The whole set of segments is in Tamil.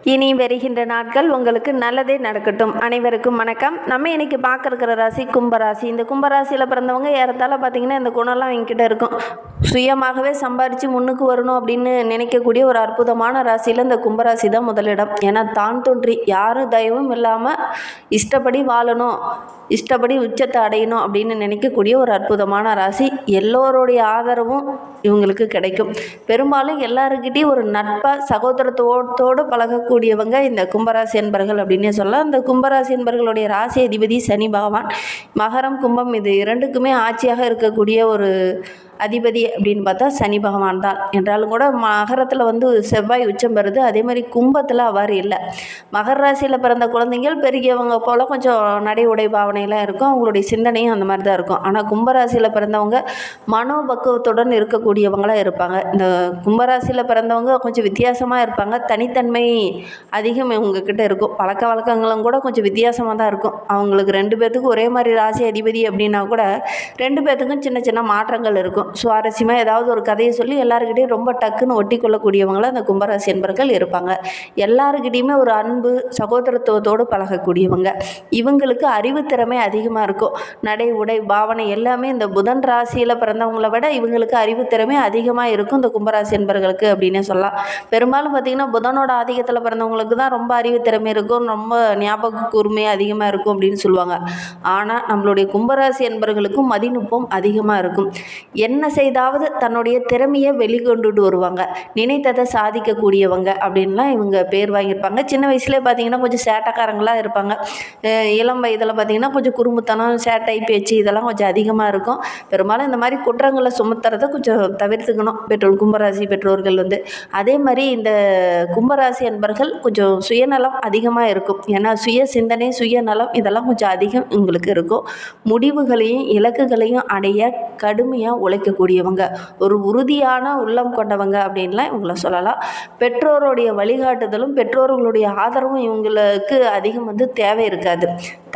இனி வருகின்ற நாட்கள் உங்களுக்கு நல்லதே நடக்கட்டும். அனைவருக்கும் வணக்கம். நம்ம இன்னைக்கு பார்க்குற ராசி கும்பராசி. இந்த கும்பராசியில் பிறந்தவங்க ஏறத்தாழ பார்த்திங்கன்னா இந்த குணம்லாம் என்கிட்ட இருக்கும். சுயமாகவே சம்பாரித்து முன்னுக்கு வரணும் அப்படின்னு நினைக்கக்கூடிய ஒரு அற்புதமான ராசியில் இந்த கும்பராசி தான் முதலிடம். ஏன்னா தான் தோன்றி யாரும் தயவும் இல்லாமல் இஷ்டப்படி வாழணும், இஷ்டப்படி உச்சத்தை அடையணும் அப்படின்னு நினைக்கக்கூடிய ஒரு அற்புதமான ராசி. எல்லோருடைய ஆதரவும் இவங்களுக்கு கிடைக்கும். பெரும்பாலும் எல்லாருக்கிட்டையும் ஒரு நட்பாக சகோதரத்தோடு பழகக்கூடியவங்க இந்த கும்பராசி என்பர்கள் அப்படின்னே சொல்லலாம். இந்த கும்பராசி என்பர்களுடைய ராசி அதிபதி சனி பகவான். மகரம் கும்பம் இது இரண்டுக்குமே ஆட்சியாக இருக்கக்கூடிய ஒரு அதிபதி அப்படின்னு பார்த்தா சனி பகவான் தான். என்றாலும் கூட மகரத்தில் செவ்வாய் உச்சம் பெறுது. அதே மாதிரி கும்பத்தில் அவ்வாறு இல்லை. மகர ராசியில் பிறந்த குழந்தைகள் பெருகியவங்க போல் கொஞ்சம் நடை உடை பாவனையெல்லாம் இருக்கும். அவங்களுடைய சிந்தனையும் அந்த மாதிரி தான் இருக்கும். ஆனால் கும்பராசியில் பிறந்தவங்க மனோபக்குவத்துடன் இருக்கக்கூடியவங்களாக இருப்பாங்க. இந்த கும்பராசியில் பிறந்தவங்க கொஞ்சம் வித்தியாசமாக இருப்பாங்க. தனித்தன்மை அதிகம் இவங்கக்கிட்ட இருக்கும். பழக்க வழக்கங்களும் கூட கொஞ்சம் வித்தியாசமாக தான் இருக்கும். அவங்களுக்கு ரெண்டு பேர்த்துக்கும் ஒரே மாதிரி ராசி அதிபதி அப்படின்னா கூட ரெண்டு பேர்த்துக்கும் சின்ன சின்ன மாற்றங்கள் இருக்கும். சுவாரஸ்யமாக ஏதாவது ஒரு கதையை சொல்லி எல்லாருக்கிட்டையும் ரொம்ப டக்குன்னு ஒட்டி கொள்ளக்கூடியவங்களாக அந்த கும்பராசி என்பர்கள் இருப்பாங்க. எல்லாருக்கிட்டையுமே ஒரு அன்பு சகோதரத்துவத்தோடு பழகக்கூடியவங்க. இவங்களுக்கு அறிவுத்திறமை அதிகமாக இருக்கும். நடை உடை பாவனை எல்லாமே இந்த புதன் ராசியில் பிறந்தவங்களை விட இவங்களுக்கு அறிவுத்திறமை அதிகமாக இருக்கும் இந்த கும்பராசி என்பர்களுக்கு அப்படின்னே சொல்லலாம். பெரும்பாலும் பார்த்திங்கன்னா புதனோட ஆதிக்கத்தில் பிறந்தவங்களுக்கு தான் ரொம்ப அறிவுத்திறமை இருக்கும், ரொம்ப ஞாபக கூர்மை அதிகமாக இருக்கும் அப்படின்னு சொல்லுவாங்க. ஆனால் நம்மளுடைய கும்பராசி என்பர்களுக்கும் மதிநுட்பம் அதிகமாக இருக்கும். என்ன செய்தாவது தன்னுடைய திறமையை வெளிக்கொண்டுட்டு வருவாங்க. நினைத்ததை சாதிக்கக்கூடியவங்க அப்படின்லாம் இவங்க பேர் வாங்கியிருப்பாங்க. சின்ன வயசுலேயே பார்த்திங்கன்னா கொஞ்சம் சேட்டைக்காரங்களாக இருப்பாங்க. இளம் வயதில் பார்த்திங்கன்னா கொஞ்சம் குறும்புத்தனம், சேட்டை பேச்சு இதெல்லாம் கொஞ்சம் அதிகமாக இருக்கும். பெரும்பாலும் இந்த மாதிரி குற்றங்களை சுமத்துறதை கொஞ்சம் தவிர்த்துக்கணும் கும்பராசி பெற்றோர்கள் அதே மாதிரி இந்த கும்பராசி என்பர்கள் கொஞ்சம் சுயநலம் அதிகமாக இருக்கும். ஏன்னா சுய சிந்தனை சுயநலம் இதெல்லாம் கொஞ்சம் அதிகம் உங்களுக்கு இருக்கும். முடிவுகளையும் இலக்குகளையும் அடைய கடுமையாக உழைக்கக்கூடியவங்க, ஒரு உறுதியான உள்ளம் கொண்டவங்க அப்படின்லாம் இவங்கள சொல்லலாம். பெற்றோருடைய வழிகாட்டுதலும் பெற்றோர்களுடைய ஆதரவும் இவங்களுக்கு அதிகம் தேவை இருக்காது.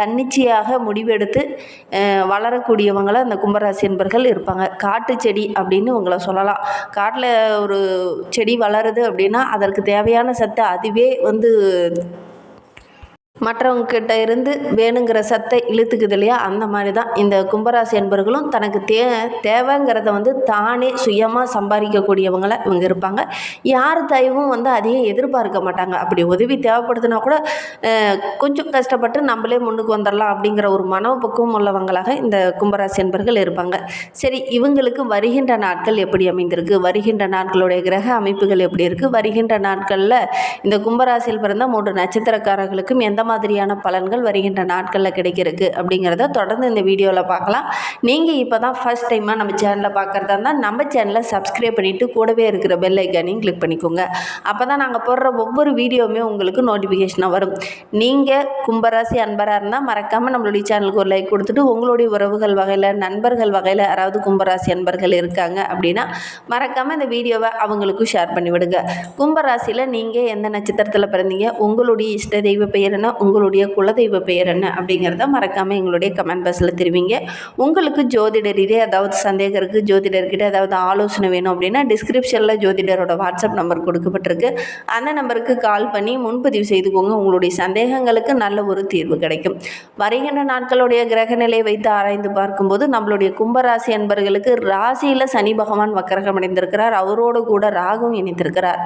தன்னிச்சையாக முடிவெடுத்து வளரக்கூடியவங்கள அந்த கும்பராசி என்பர்கள் இருப்பாங்க. காட்டு செடி அப்படின்னு இவங்கள சொல்லலாம். காட்டில் ஒரு செடி வளருது அப்படின்னா அதற்கு தேவையான சத்தை அதுவே மற்றவங்கக்கிட்ட இருந்து வேணுங்கிற சத்தை இழுத்துக்குது இல்லையா, அந்த மாதிரி தான் இந்த கும்பராசி என்பர்களும் தனக்கு தேவைங்கிறத தானே சுயமாக சம்பாதிக்கக்கூடியவங்கள இவங்க இருப்பாங்க. யார் தயவும் அதிகம் எதிர்பார்க்க மாட்டாங்க. அப்படி உதவி தேவைப்படுதுன்னா கூட கொஞ்சம் கஷ்டப்பட்டு நம்மளே முன்னுக்கு வந்துடலாம் அப்படிங்கிற ஒரு மனோபக்குவம் உள்ளவங்களாக இந்த கும்பராசி என்பர்கள் இருப்பாங்க. சரி, இவங்களுக்கு வருகின்ற நாட்கள் எப்படி அமைந்திருக்கு, வருகின்ற நாட்களுடைய கிரக அமைப்புகள் எப்படி இருக்குது, வருகின்ற நாட்களில் இந்த கும்பராசியில் பிறந்த 3 நட்சத்திரக்காரர்களுக்கும் எந்த மாதிரியான பலன்கள் வருகின்ற நாட்களில் கிடைக்கிறதுக்கு அப்படிங்கிறத தொடர்ந்து இந்த வீடியோவில் பார்க்கலாம். நீங்கள் இப்போ தான் ஃபர்ஸ்ட் டைமாக நம்ம சேனலில் பார்க்குறதா இருந்தால் நம்ம சேனலை சப்ஸ்கிரைப் பண்ணிவிட்டு கூடவே இருக்கிற பெல் ஐக்கானையும் கிளிக் பண்ணிக்கோங்க. அப்போ தான் நாங்கள் போடுற ஒவ்வொரு வீடியோவுமே உங்களுக்கு நோட்டிஃபிகேஷனாக வரும். நீங்கள் கும்பராசி அன்பராக இருந்தால் மறக்காமல் நம்மளுடைய சேனலுக்கு ஒரு லைக் கொடுத்துட்டு உங்களுடைய உறவுகள் வகையில் நண்பர்கள் வகையில் யாராவது கும்பராசி அன்பர்கள் இருக்காங்க அப்படின்னா மறக்காமல் இந்த வீடியோவை அவங்களுக்கும் ஷேர் பண்ணிவிடுங்க. கும்பராசியில் நீங்கள் எந்த நட்சத்திரத்தில் பிறந்தீங்க, உங்களுடைய இஷ்ட தெய்வ பெயர் என்ன, உங்களுடைய குலதெய்வ பெயர் என்ன அப்படிங்கிறத மறக்காமல் எங்களுடைய கமெண்ட் பாக்ஸில் தெரிவிங்க. உங்களுக்கு ஜோதிட ரீதியாக ஏதாவது சந்தேகம் இருக்குது, ஜோதிடர்கிட்ட ஏதாவது ஆலோசனை வேணும் அப்படின்னா டிஸ்கிரிப்ஷனில் ஜோதிடரோட வாட்ஸ்அப் நம்பர் கொடுக்கப்பட்டிருக்கு. அந்த நம்பருக்கு கால் பண்ணி முன்பதிவு செய்துக்கோங்க. உங்களுடைய சந்தேகங்களுக்கு நல்ல ஒரு தீர்வு கிடைக்கும். வருகின்ற நாட்களுடைய கிரக நிலையை வைத்து ஆராய்ந்து பார்க்கும்போது நம்மளுடைய கும்பராசி என்பர்களுக்கு ராசியில் சனி பகவான் வக்கரகம் அடைந்திருக்கிறார். அவரோடு கூட ராகுவும் இணைந்திருக்கிறார்.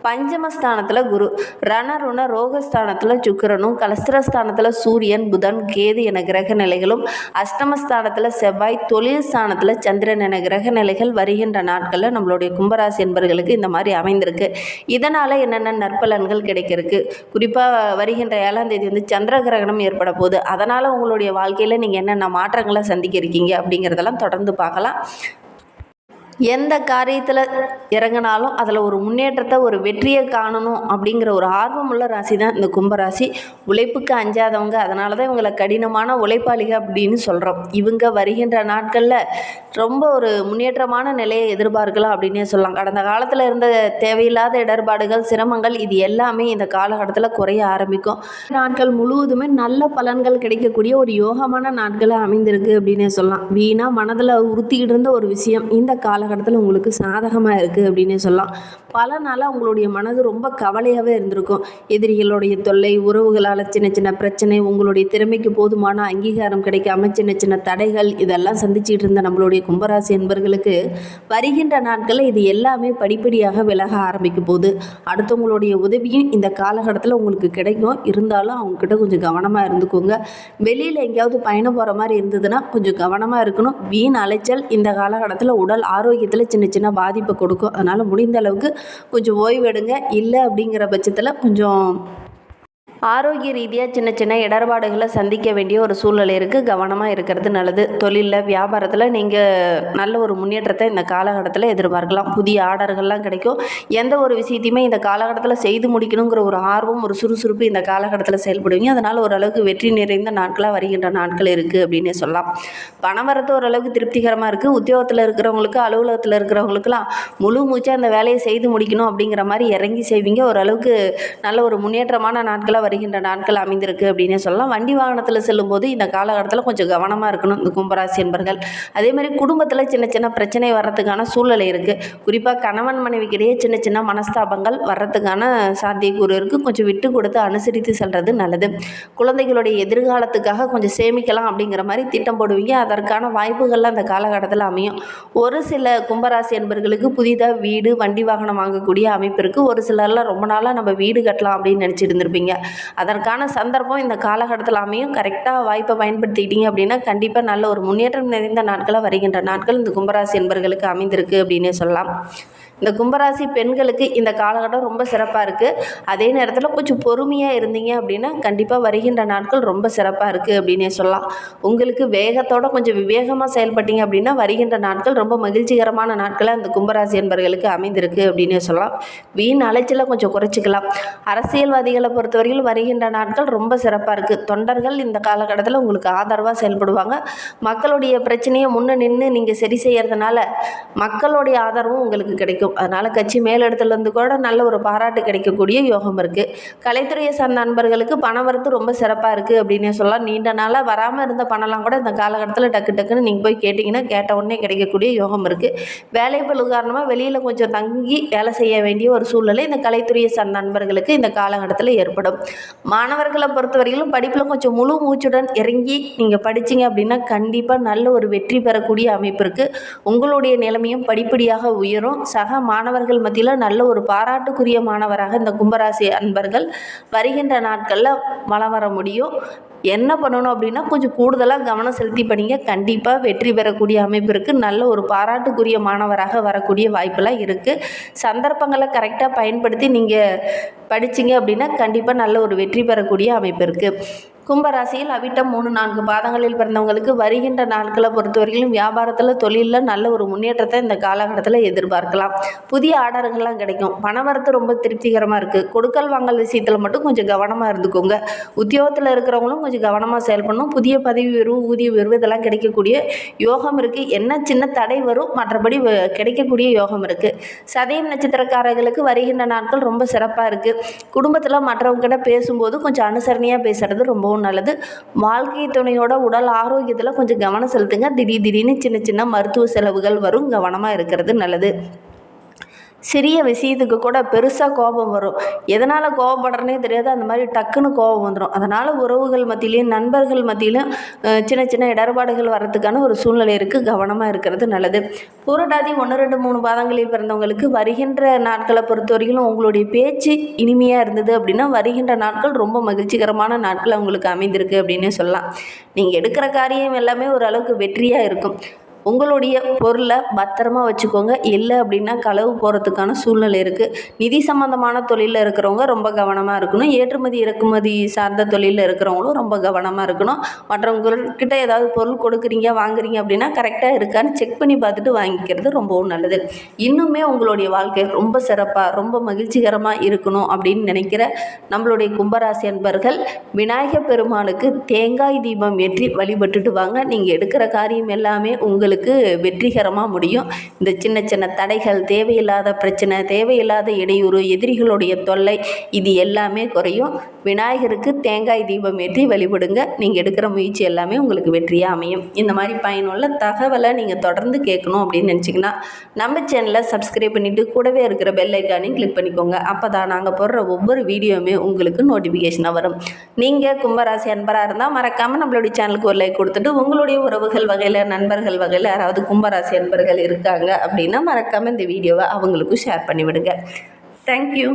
பஞ்சமஸ்தானத்தில் குரு, ரணருண ரோகஸ்தானத்தில் சுக்கிரனும், கலஸ்திரஸ்தானத்தில் சூரியன் புதன் கேது என கிரக நிலைகளும், அஷ்டமஸ்தானத்தில் செவ்வாய், தொழில் ஸ்தானத்தில் சந்திரன் என கிரக நிலைகள் வருகின்ற நாட்களில் நம்மளுடைய கும்பராசி என்பர்களுக்கு இந்த மாதிரி அமைந்திருக்கு. இதனால் என்னென்ன நற்பலன்கள் கிடைக்கிறதுக்கு, குறிப்பாக வருகின்ற 7ஆம் தேதி சந்திர கிரகணம் ஏற்பட போகுது. அதனால் உங்களுடைய வாழ்க்கையில் நீங்கள் என்னென்ன மாற்றங்களை சந்திக்க இருக்கீங்க அப்படிங்கிறதெல்லாம் தொடர்ந்து பார்க்கலாம். எந்த காரியத்தில் இறங்கினாலும் அதில் ஒரு முன்னேற்றத்தை ஒரு வெற்றியை காணணும் அப்படிங்கிற ஒரு ஆர்வமுள்ள ராசி தான் இந்த கும்பராசி. உழைப்புக்கு அஞ்சாதவங்க, அதனால தான் இவங்களை கடினமான உழைப்பாளிகள் அப்படின்னு சொல்கிறோம். இவங்க வருகின்ற நாட்களில் ரொம்ப ஒரு முன்னேற்றமான நிலையை எதிர்பார்க்கலாம் அப்படின்னே சொல்லலாம். கடந்த காலத்தில் இருந்த தேவையில்லாத இடர்பாடுகள் சிரமங்கள் இது எல்லாமே இந்த காலகட்டத்தில் குறைய ஆரம்பிக்கும். நாட்கள் முழுவதுமே நல்ல பலன்கள் கிடைக்கக்கூடிய ஒரு யோகமான நாட்களாக அமைந்திருக்கு அப்படின்னே சொல்லலாம். வீணாக மனதில் உறுத்திக்கிட்டு இருந்த ஒரு விஷயம் இந்த காலகட்டத்தில் காலகட்டத்தில் உங்களுக்கு சாதகமாக இருக்குது அப்படின்னே சொல்லலாம். பல நாளாக உங்களுடைய மனது ரொம்ப கவலையாகவே இருந்திருக்கும். எதிரிகளுடைய தொல்லை, உறவுகளால் சின்ன சின்ன பிரச்சனை, உங்களுடைய திறமைக்கு போதுமான அங்கீகாரம் கிடைக்காம சின்ன சின்ன தடைகள், இதெல்லாம் சந்திச்சிட்டு இருந்த நம்மளுடைய கும்பராசி என்பர்களுக்கு வருகின்ற நாட்களில் இது எல்லாமே படிப்படியாக விலக ஆரம்பிக்க போகுது. அடுத்தவங்களுடைய உதவியும் இந்த காலகட்டத்தில் உங்களுக்கு கிடைக்கும். இருந்தாலும் அவங்கக்கிட்ட கொஞ்சம் கவனமாக இருந்துக்கோங்க. வெளியில் எங்கேயாவது பயணம் போகிற மாதிரி இருந்ததுன்னா கொஞ்சம் கவனமாக இருக்கணும். வீண் அலைச்சல் இந்த காலகட்டத்தில் உடல் ஆரோக்கியத்தில் சின்ன சின்ன பாதிப்பை கொடுக்கும். அதனால் முடிந்த அளவுக்கு கொஞ்சம் ஓய்வெடுங்க. இல்லை அப்படிங்கிற பட்சத்தில் கொஞ்சம் ஆரோக்கிய ரீதியாக சின்ன சின்ன இடர்பாடுகளை சந்திக்க வேண்டிய ஒரு சூழ்நிலை இருக்குது. கவனமாக இருக்கிறது நல்லது. தொழிலில், வியாபாரத்தில் நீங்கள் நல்ல ஒரு முன்னேற்றத்தை இந்த காலகட்டத்தில் எதிர்பார்க்கலாம். புதிய ஆர்டர்கள்லாம் கிடைக்கும். எந்த ஒரு விஷயத்தையுமே இந்த காலகட்டத்தில் செய்து முடிக்கணுங்கிற ஒரு ஆர்வம், ஒரு சுறுசுறுப்பு இந்த காலகட்டத்தில் செயல்படுவீங்க. அதனால் ஓரளவுக்கு வெற்றி நிறைந்த நாட்களாக வருகின்ற நாட்கள் இருக்குது அப்படின்னு சொல்லலாம். பணவரத்து ஓரளவுக்கு திருப்திகரமாக இருக்குது. உத்தியோகத்தில் இருக்கிறவங்களுக்கு, அலுவலகத்தில் இருக்கிறவங்களுக்குலாம் முழு மூச்சாக அந்த வேலையை செய்து முடிக்கணும் அப்படிங்கிற மாதிரி இறங்கி செய்வீங்க. ஓரளவுக்கு நல்ல ஒரு முன்னேற்றமான நாட்களாக வருகின்ற நாட்கள் அமைந்திருக்கு அப்படின்னே சொல்லலாம். வண்டி வாகனத்தில் செல்லும்போது இந்த காலகட்டத்தில் கொஞ்சம் கவனமாக இருக்கணும் இந்த கும்பராசி என்பர்கள். அதே மாதிரி குடும்பத்தில் சின்ன சின்ன பிரச்சனை வர்றதுக்கான சூழ்நிலை இருக்குது. குறிப்பாக கணவன் மனைவிக்கிடையே சின்ன சின்ன மனஸ்தாபங்கள் வர்றதுக்கான சாத்தியக்கூறு இருக்குது. கொஞ்சம் விட்டு கொடுத்து அனுசரித்து செல்வது நல்லது. குழந்தைகளுடைய எதிர்காலத்துக்காக கொஞ்சம் சேமிக்கலாம் அப்படிங்கிற மாதிரி திட்டம் போடுவீங்க. அதற்கான வாய்ப்புகள்லாம் அந்த காலகட்டத்தில் அமையும். ஒரு சில கும்பராசி என்பர்களுக்கு புதிதாக வீடு, வண்டி வாகனம் வாங்கக்கூடிய அமைப்பு இருக்குது. ஒரு சிலர்லாம் ரொம்ப நாளாக நம்ம வீடு கட்டலாம் அப்படின்னு நினச்சிட்டு இருந்திருப்பீங்க. அதற்கான சந்தர்ப்பம் இந்த காலகட்டத்தில் அமையும். கரெக்டாக வாய்ப்பை பயன்படுத்திக்கிட்டீங்க அப்படின்னா கண்டிப்பாக நல்ல ஒரு முன்னேற்றம் நிறைந்த நாட்களாக வருகின்ற நாட்கள் இந்த கும்பராசி என்பர்களுக்கு அமைந்திருக்கு அப்படின்னே சொல்லலாம். இந்த கும்பராசி பெண்களுக்கு இந்த காலகட்டம் ரொம்ப சிறப்பாக இருக்குது. அதே நேரத்தில் கொஞ்சம் பொறுமையாக இருந்தீங்க அப்படின்னா கண்டிப்பாக வருகின்ற நாட்கள் ரொம்ப சிறப்பாக இருக்குது அப்படின்னே சொல்லலாம். உங்களுக்கு வேகத்தோடு கொஞ்சம் விவேகமாக செயல்பட்டீங்க அப்படின்னா வருகின்ற நாட்கள் ரொம்ப மகிழ்ச்சிகரமான நாட்களாக இந்த கும்பராசி என்பர்களுக்கு அமைந்திருக்கு அப்படின்னே சொல்லலாம். வீண் அலைச்சலை கொஞ்சம் குறைச்சிக்கலாம். அரசியல்வாதிகளை பொறுத்தவரையில் வருகின்ற நாட்கள் ரொம்ப சிறப்பாக இருக்குது. தொண்டர்கள் இந்த காலகட்டத்தில் உங்களுக்கு ஆதரவாக செயல்படுவாங்க. மக்களுடைய பிரச்சனையை முன்னே நின்று நீங்கள் சரி செய்கிறதுனால மக்களுடைய ஆதரவும் உங்களுக்கு கிடைக்கும். அதனால் கட்சி மேலிடத்துலேருந்து கூட நல்ல ஒரு பாராட்டு கிடைக்கக்கூடிய யோகம் இருக்குது. கலைத்துறையை சார்ந்த நண்பர்களுக்கு பணவரத்து ரொம்ப சிறப்பாக இருக்குது அப்படின்னே சொல்லலாம். நீண்ட நாளாக வராமல் இருந்த பணம்லாம் கூட இந்த காலகட்டத்தில் டக்கு டக்குன்னு நீங்கள் போய் கேட்டிங்கன்னா கேட்ட உடனே கிடைக்கக்கூடிய யோகம் இருக்குது. வேலைப்பளு காரணமாக வெளியில் கொஞ்சம் தங்கி வேலை செய்ய வேண்டிய ஒரு சூழ்நிலை இந்த கலைத்துறையை சார்ந்த நண்பர்களுக்கு இந்த காலகட்டத்தில் ஏற்படும். மாணவர்களை பொறுத்தவரையிலும் படிப்பில் கொஞ்சம் முழு மூச்சுடன் இறங்கி நீங்கள் படிச்சிங்க அப்படின்னா கண்டிப்பாக நல்ல ஒரு வெற்றி பெறக்கூடிய அமைப்பு இருக்குது. உங்களுடைய நிலைமையும் படிப்படியாக உயரும். சக மாணவர்கள் மத்தியில் நல்ல ஒரு பாராட்டுக்குரிய மாணவராக இந்த கும்பராசி அன்பர்கள் வருகின்ற நாட்களில் வலம் வர முடியும். என்ன பண்ணணும் அப்படின்னா கொஞ்சம் கூடுதலாக கவனம் செலுத்தி படிங்க. கண்டிப்பாக வெற்றி பெறக்கூடிய அமைப்பு இருக்குது. நல்ல ஒரு பாராட்டுக்குரிய மாணவராக வரக்கூடிய வாய்ப்பெல்லாம் இருக்குது. சந்தர்ப்பங்களை கரெக்டாக பயன்படுத்தி நீங்கள் படிச்சிங்க அப்படின்னா கண்டிப்பாக நல்ல ஒரு வெற்றி பெறக்கூடிய அமைப்பு இருக்குது. கும்பராசியில் அவிட்டம் 3-4 பாதங்களில் பிறந்தவங்களுக்கு வருகின்ற நாட்களை பொறுத்தவரையிலும் வியாபாரத்தில், தொழிலில் நல்ல ஒரு முன்னேற்றத்தை இந்த காலகட்டத்தில் எதிர்பார்க்கலாம். புதிய ஆர்டர்கள்லாம் கிடைக்கும். பணவரத்து ரொம்ப திருப்திகரமாக இருக்குது. கொடுக்கல் வாங்கல் விஷயத்தில் மட்டும் கொஞ்சம் கவனமாக இருந்துக்கோங்க. உத்தியோகத்தில் இருக்கிறவங்களும் கொஞ்சம் கவனமாக செயல்படணும். புதிய பதவி உயர்வு, ஊதிய உயர்வு இதெல்லாம் கிடைக்கக்கூடிய யோகம் இருக்குது. என்ன சின்ன தடை வரும், மற்றபடி கிடைக்கக்கூடிய யோகம் இருக்குது. சதயம் நட்சத்திரக்காரர்களுக்கு வருகின்ற நாட்கள் ரொம்ப சிறப்பாக இருக்குது. குடும்பத்தில் மற்றவங்ககிட்ட பேசும்போது கொஞ்சம் அனுசரணையாக பேசுகிறது ரொம்பவும் நல்லது. வாழ்க்கை துணையோட உடல் ஆரோக்கியத்தில் கொஞ்சம் கவனம் செலுத்துங்க. திடீர்னு சின்ன சின்ன மருத்துவ செலவுகள் வரும். கவனமாக இருக்கிறது நல்லது. சிறிய விஷயத்துக்கு கூட பெருசாக கோபம் வரும். எதனால் கோபப்படுறனே தெரியாது. அந்த மாதிரி டக்குன்னு கோபம் வந்துடும். அதனால் உறவுகள் மத்தியிலையும் நண்பர்கள் மத்தியிலும் சின்ன சின்ன இடர்பாடுகள் வர்றதுக்கான ஒரு சூழ்நிலை இருக்குது. கவனமாக இருக்கிறது நல்லது. புரட்டாதி 1, 2, 3 பாதங்களில் பிறந்தவங்களுக்கு வருகின்ற நாட்களை பொறுத்தவரையிலும் உங்களுடைய பேச்சு இனிமையாக இருந்தது அப்படின்னா வருகின்ற நாட்கள் ரொம்ப மகிழ்ச்சிகரமான நாட்கள் அவங்களுக்கு அமைந்திருக்கு அப்படின்னு சொல்லலாம். நீங்கள் எடுக்கிற காரியம் எல்லாமே ஓரளவுக்கு வெற்றியாக இருக்கும். உங்களுடைய பொருளை பத்திரமா வச்சுக்கோங்க. இல்லை அப்படின்னா களவு போகிறதுக்கான சூழ்நிலை இருக்குது. நிதி சம்மந்தமான தொழிலில் இருக்கிறவங்க ரொம்ப கவனமாக இருக்கணும். ஏற்றுமதி இறக்குமதி சார்ந்த தொழிலில் இருக்கிறவங்களும் ரொம்ப கவனமாக இருக்கணும். மற்றவங்கக்கிட்ட ஏதாவது பொருள் கொடுக்குறீங்க, வாங்குறீங்க அப்படின்னா கரெக்டாக இருக்கான்னு செக் பண்ணி பார்த்துட்டு வாங்கிக்கிறது ரொம்பவும் நல்லது. இன்னுமே உங்களுடைய வாழ்க்கை ரொம்ப சிறப்பாக, ரொம்ப மகிழ்ச்சிகரமாக இருக்கணும் அப்படின்னு நினைக்கிற நம்மளுடைய கும்பராசி அன்பர்கள் விநாயகர் பெருமாளுக்கு தேங்காய் தீபம் ஏற்றி வழிபட்டுட்டு வாங்க. நீங்கள் எடுக்கிற காரியம் எல்லாமே உங்களுக்கு வெற்றிகரமாக முடியும். இந்த சின்ன சின்ன தடைகள், தேவையில்லாத பிரச்சனை, தேவையில்லாத இடையூறு, எதிரிகளுடைய தொல்லை இது எல்லாமே குறையும். விநாயகருக்கு தேங்காய் தீபம் ஏற்றி வழிபடுங்க. நீங்கள் எடுக்கிற முயற்சி எல்லாமே உங்களுக்கு வெற்றியாக அமையும். இந்த மாதிரி பயனுள்ள தகவலை நீங்கள் தொடர்ந்து கேட்கணும் அப்படின்னு நினச்சிங்கன்னா நம்ம சேனலை சப்ஸ்கிரைப் பண்ணிவிட்டு கூடவே இருக்கிற பெல் ஐக்கானையும் கிளிக் பண்ணிக்கோங்க. அப்போ தான் நாங்கள் போடுற ஒவ்வொரு வீடியோவுமே உங்களுக்கு நோட்டிஃபிகேஷனாக வரும். நீங்கள் கும்பராசி அன்பராக இருந்தால் மறக்காமல் நம்மளுடைய சேனலுக்கு ஒரு லைக் கொடுத்துட்டு உங்களுடைய உறவுகள் வகையில் நண்பர்கள் வகையில் யாராவது கும்பராசி அன்பர்கள் இருக்காங்க அப்படின்னா மறக்காமல் இந்த வீடியோவை அவங்களுக்கும் ஷேர் பண்ணிவிடுங்க. தேங்க்யூ.